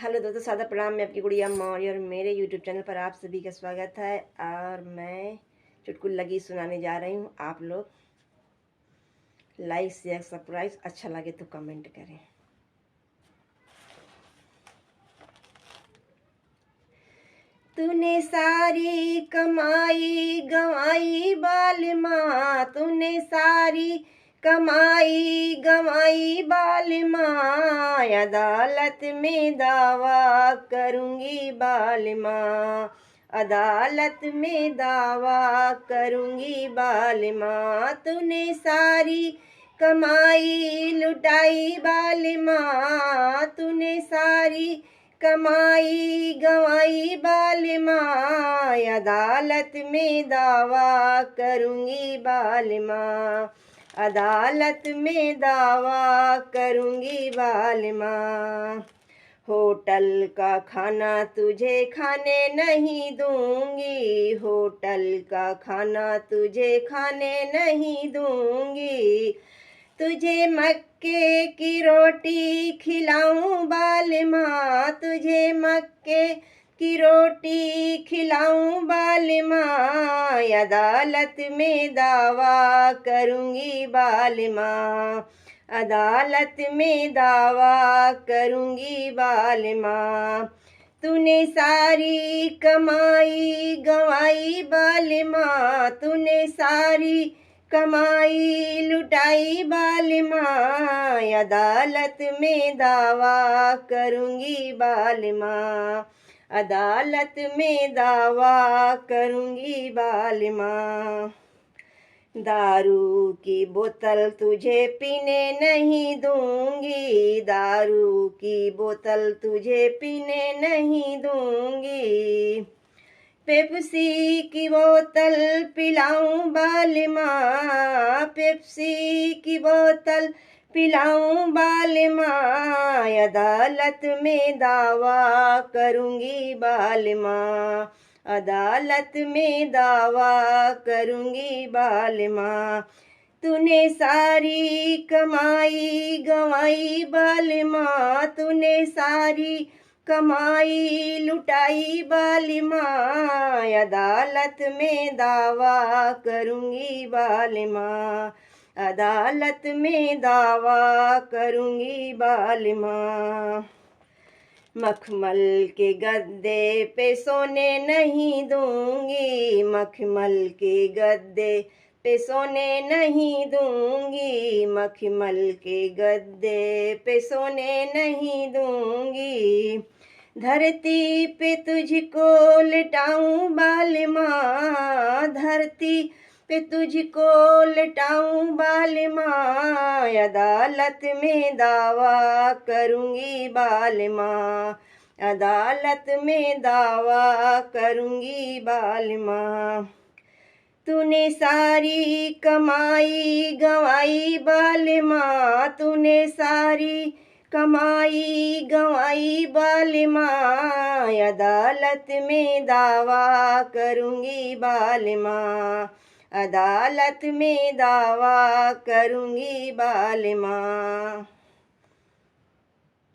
Hello दोस्तों, सादा प्रणाम। मैं आपकी गुड़िया मौर्य और मेरे यूट्यूब चैनल पर आप सभी का स्वागत है। और मैं चुटकुल लगी सुनाने जा रही हूँ। आप लोग लाइक शेयर सब्सक्राइब, अच्छा लगे तो कमेंट करें। तूने सारी कमाई गंवाई बालिमाँ, तूने सारी कमाई गंवाई बालिमाँ, अदालत में दावा करूँगी बालिमाँ, अदालत में दावा करूँगी बालिमाँ। तूने सारी कमाई लुटाई बालिमाँ, तूने सारी कमाई गंवाई बालिमाँ, अदालत में दावा करूँगी बालिमाँ, अदालत में दावा करूँगी बालिमाँ। होटल का खाना तुझे खाने नहीं दूँगी, होटल का खाना तुझे खाने नहीं दूँगी, तुझे मक्के की रोटी खिलाऊं बालिमाँ, तुझे मक्के की रोटी खिलाऊं बालिमाँ, अदालत में दावा करूँगी बालिमाँ, अदालत में दावा करूँगी बालिमाँ। तूने सारी कमाई गंवाई बालिमाँ, तूने सारी कमाई लुटाई बालिमाँ, अदालत में दावा करूँगी बालिमाँ, अदालत में दावा करूँगी बालिमाँ। दारू की बोतल तुझे पीने नहीं दूँगी, दारू की बोतल तुझे पीने नहीं दूँगी, पेप्सी की बोतल पिलाऊं बालिमाँ, पेप्सी की बोतल पिलाऊं बालिमाँ, अदालत में दावा करूँगी बालिमाँ, अदालत में दावा करूँगी बालिमाँ। तूने सारी कमाई गंवाई बालिमाँ, तूने सारी कमाई लुटाई बालिमाँ, अदालत में दावा करूँगी बालिमाँ, अदालत में दावा करूँगी बालिमाँ। मखमल के गद्दे पे सोने नहीं दूँगी, मखमल के गद्दे पे सोने नहीं दूँगी, मखमल के गद्दे पे सोने नहीं दूँगी, धरती पे तुझको लिटाऊं बालिमाँ, धरती पे तुझको लिटाऊं बालिमाँ, अदालत में दावा करूँगी बालिमाँ, अदालत में दावा करूँगी बालिमाँ। तूने सारी कमाई गंवाई बालिमाँ, तूने सारी कमाई गंवाई बालिमाँ, अदालत में दावा करूँगी बालिमाँ, अदालत में दावा करूँगी बालिमाँ।